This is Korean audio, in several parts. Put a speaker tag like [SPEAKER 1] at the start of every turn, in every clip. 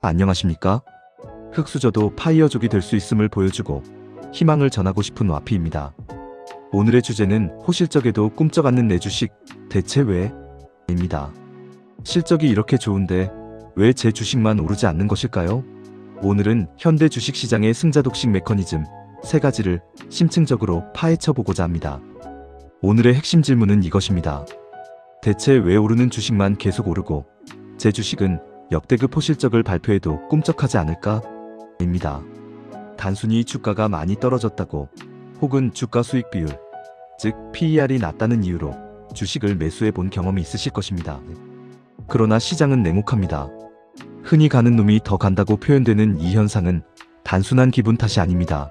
[SPEAKER 1] 안녕하십니까? 흑수저도 파이어족이 될 수 있음을 보여주고 희망을 전하고 싶은 와피입니다. 오늘의 주제는 호실적에도 꿈쩍 않는 내 주식 대체 왜? 입니다. 실적이 이렇게 좋은데 왜 제 주식만 오르지 않는 것일까요? 오늘은 현대 주식시장의 승자독식 메커니즘 3가지를 심층적으로 파헤쳐 보고자 합니다. 오늘의 핵심 질문은 이것입니다. 대체 왜 오르는 주식만 계속 오르고 제 주식은 역대급 호실적을 발표해도 꿈쩍하지 않을까? 입니다. 단순히 주가가 많이 떨어졌다고 혹은 주가 수익 비율, 즉 PER이 낮다는 이유로 주식을 매수해 본 경험이 있으실 것입니다. 그러나 시장은 냉혹합니다. 흔히 가는 놈이 더 간다고 표현되는 이 현상은 단순한 기분 탓이 아닙니다.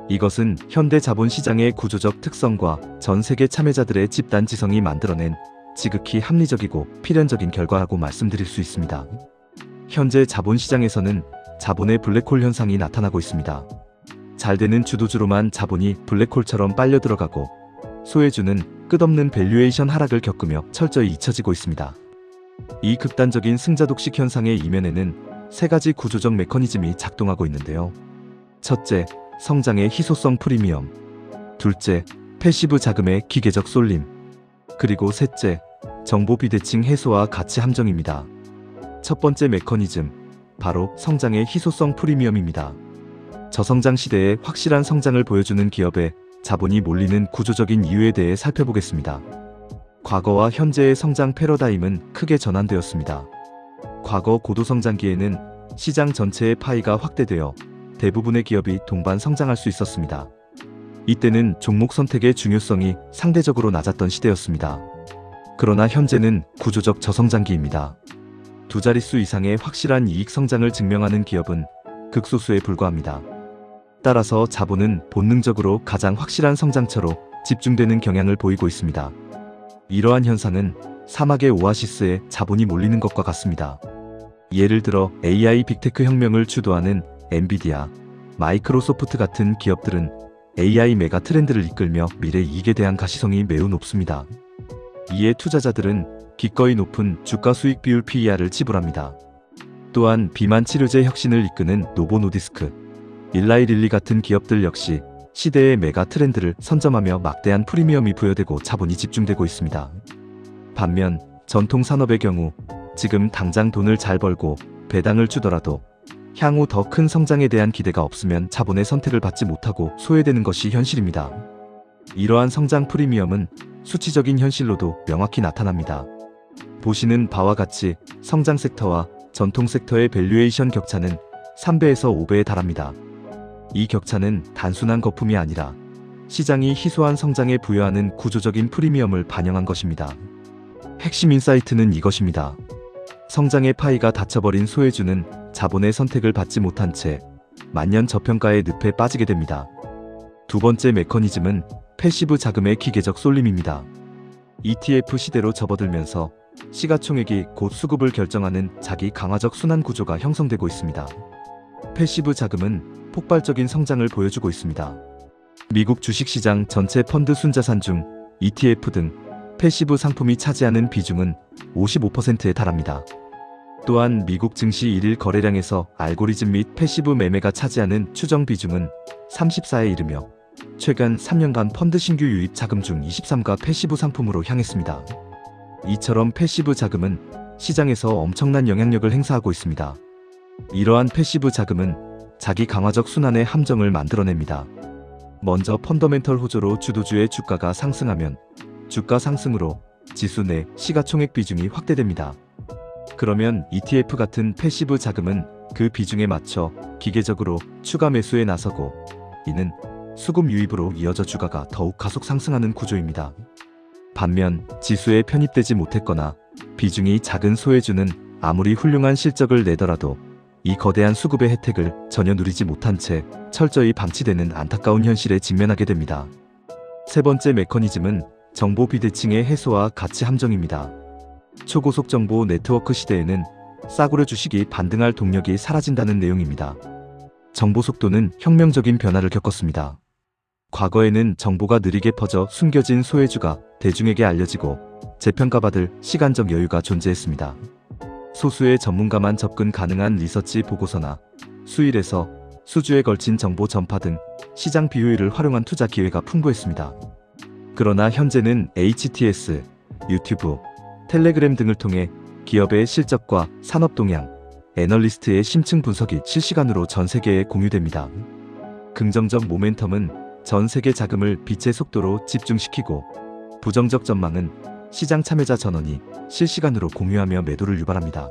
[SPEAKER 1] 이것은 현대 자본시장의 구조적 특성과 전 세계 참여자들의 집단지성이 만들어낸 지극히 합리적이고 필연적인 결과라고 말씀드릴 수 있습니다. 현재 자본시장에서는 자본의 블랙홀 현상이 나타나고 있습니다. 잘 되는 주도주로만 자본이 블랙홀처럼 빨려 들어가고 소외주는 끝없는 밸류에이션 하락을 겪으며 철저히 잊혀지고 있습니다. 이 극단적인 승자독식 현상의 이면에는 3가지 구조적 메커니즘이 작동하고 있는데요. 첫째, 성장의 희소성 프리미엄. 둘째, 패시브 자금의 기계적 쏠림. 그리고 셋째, 정보 비대칭 해소와 가치 함정입니다. 첫 번째 메커니즘, 바로 성장의 희소성 프리미엄입니다. 저성장 시대에 확실한 성장을 보여주는 기업에 자본이 몰리는 구조적인 이유에 대해 살펴보겠습니다. 과거와 현재의 성장 패러다임은 크게 전환되었습니다. 과거 고도성장기에는 시장 전체의 파이가 확대되어 대부분의 기업이 동반 성장할 수 있었습니다. 이때는 종목 선택의 중요성이 상대적으로 낮았던 시대였습니다. 그러나 현재는 구조적 저성장기입니다. 2자릿수 이상의 확실한 이익 성장을 증명하는 기업은 극소수에 불과합니다. 따라서 자본은 본능적으로 가장 확실한 성장처로 집중되는 경향을 보이고 있습니다. 이러한 현상은 사막의 오아시스에 자본이 몰리는 것과 같습니다. 예를 들어 AI 빅테크 혁명을 주도하는 엔비디아, 마이크로소프트 같은 기업들은 AI 메가 트렌드를 이끌며 미래 이익에 대한 가시성이 매우 높습니다. 이에 투자자들은 기꺼이 높은 주가 수익 비율 PER을 지불합니다. 또한 비만 치료제 혁신을 이끄는 노보 노디스크, 일라이 릴리 같은 기업들 역시 시대의 메가 트렌드를 선점하며 막대한 프리미엄이 부여되고 자본이 집중되고 있습니다. 반면 전통 산업의 경우 지금 당장 돈을 잘 벌고 배당을 주더라도 향후 더 큰 성장에 대한 기대가 없으면 자본의 선택을 받지 못하고 소외되는 것이 현실입니다. 이러한 성장 프리미엄은 수치적인 현실로도 명확히 나타납니다. 보시는 바와 같이 성장 섹터와 전통 섹터의 밸류에이션 격차는 3배에서 5배에 달합니다. 이 격차는 단순한 거품이 아니라 시장이 희소한 성장에 부여하는 구조적인 프리미엄을 반영한 것입니다. 핵심 인사이트는 이것입니다. 성장의 파이가 닫혀버린 소외주는 자본의 선택을 받지 못한 채 만년 저평가의 늪에 빠지게 됩니다. 두 번째 메커니즘은 패시브 자금의 기계적 쏠림입니다. ETF 시대로 접어들면서 시가총액이 곧 수급을 결정하는 자기 강화적 순환 구조가 형성되고 있습니다. 패시브 자금은 폭발적인 성장을 보여주고 있습니다. 미국 주식시장 전체 펀드 순자산 중 ETF 등 패시브 상품이 차지하는 비중은 55%에 달합니다. 또한 미국 증시 1일 거래량에서 알고리즘 및 패시브 매매가 차지하는 추정 비중은 34에 이르며 최근 3년간 펀드 신규 유입 자금 중 23가 패시브 상품으로 향했습니다. 이처럼 패시브 자금은 시장에서 엄청난 영향력을 행사하고 있습니다. 이러한 패시브 자금은 자기 강화적 순환의 함정을 만들어냅니다. 먼저 펀더멘털 호조로 주도주의 주가가 상승하면 주가 상승으로 지수 내 시가총액 비중이 확대됩니다. 그러면 ETF 같은 패시브 자금은 그 비중에 맞춰 기계적으로 추가 매수에 나서고 이는 수급 유입으로 이어져 주가가 더욱 가속 상승하는 구조입니다. 반면 지수에 편입되지 못했거나 비중이 작은 소외주는 아무리 훌륭한 실적을 내더라도 이 거대한 수급의 혜택을 전혀 누리지 못한 채 철저히 방치되는 안타까운 현실에 직면하게 됩니다. 세 번째 메커니즘은 정보 비대칭의 해소와 가치 함정입니다. 초고속 정보 네트워크 시대에는 싸구려 주식이 반등할 동력이 사라진다는 내용입니다. 정보 속도는 혁명적인 변화를 겪었습니다. 과거에는 정보가 느리게 퍼져 숨겨진 소외주가 대중에게 알려지고 재평가받을 시간적 여유가 존재했습니다. 소수의 전문가만 접근 가능한 리서치 보고서나 수일에서 수주에 걸친 정보 전파 등 시장 비효율을 활용한 투자 기회가 풍부했습니다. 그러나 현재는 HTS, 유튜브, 텔레그램 등을 통해 기업의 실적과 산업 동향, 애널리스트의 심층 분석이 실시간으로 전 세계에 공유됩니다. 긍정적 모멘텀은 전 세계 자금을 빛의 속도로 집중시키고, 부정적 전망은 시장 참여자 전원이 실시간으로 공유하며 매도를 유발합니다.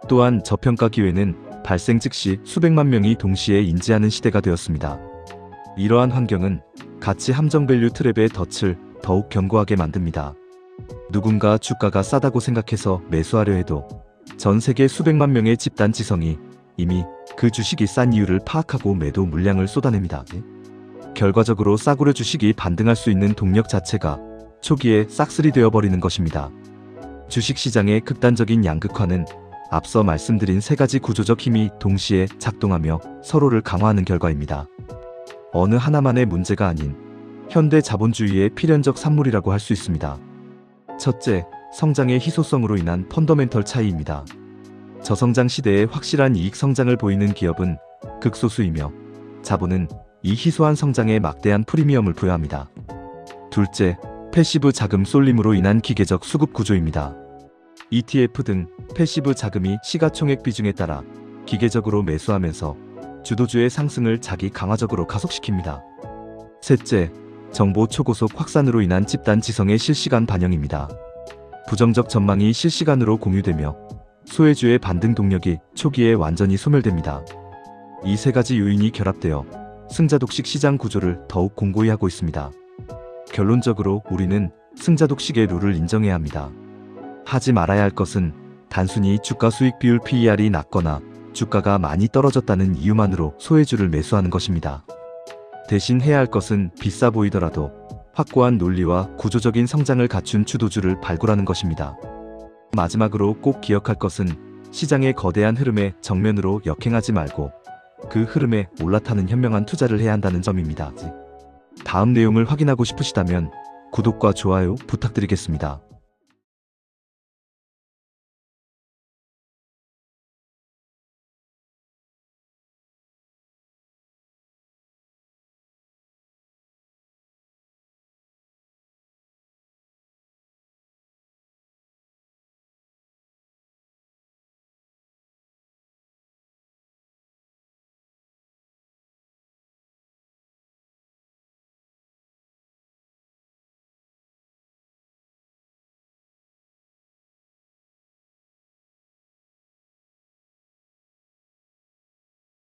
[SPEAKER 1] 또한 저평가 기회는 발생 즉시 수백만 명이 동시에 인지하는 시대가 되었습니다. 이러한 환경은 가치 함정 밸류 트랩의 덫을 더욱 견고하게 만듭니다. 누군가 주가가 싸다고 생각해서 매수하려 해도 전 세계 수백만 명의 집단 지성이 이미 그 주식이 싼 이유를 파악하고 매도 물량을 쏟아냅니다. 결과적으로 싸구려 주식이 반등할 수 있는 동력 자체가 초기에 싹쓸이 되어버리는 것입니다. 주식시장의 극단적인 양극화는 앞서 말씀드린 세 가지 구조적 힘이 동시에 작동하며 서로를 강화하는 결과입니다. 어느 하나만의 문제가 아닌 현대 자본주의의 필연적 산물이라고 할 수 있습니다. 첫째, 성장의 희소성으로 인한 펀더멘털 차이입니다. 저성장 시대에 확실한 이익 성장을 보이는 기업은 극소수이며 자본은 이 희소한 성장에 막대한 프리미엄을 부여합니다. 둘째, 패시브 자금 쏠림으로 인한 기계적 수급 구조입니다. ETF 등 패시브 자금이 시가총액 비중에 따라 기계적으로 매수하면서 주도주의 상승을 자기 강화적으로 가속시킵니다. 셋째, 정보 초고속 확산으로 인한 집단 지성의 실시간 반영입니다. 부정적 전망이 실시간으로 공유되며 소외주의 반등 동력이 초기에 완전히 소멸됩니다. 이 세 가지 요인이 결합되어 승자독식 시장 구조를 더욱 공고히 하고 있습니다. 결론적으로 우리는 승자독식의 룰을 인정해야 합니다. 하지 말아야 할 것은 단순히 주가 수익 비율 PER이 낮거나 주가가 많이 떨어졌다는 이유만으로 소외주를 매수하는 것입니다. 대신 해야 할 것은 비싸 보이더라도 확고한 논리와 구조적인 성장을 갖춘 주도주를 발굴하는 것입니다. 마지막으로 꼭 기억할 것은 시장의 거대한 흐름에 정면으로 역행하지 말고 그 흐름에 올라타는 현명한 투자를 해야 한다는 점입니다. 다음 내용을 확인하고 싶으시다면 구독과 좋아요 부탁드리겠습니다.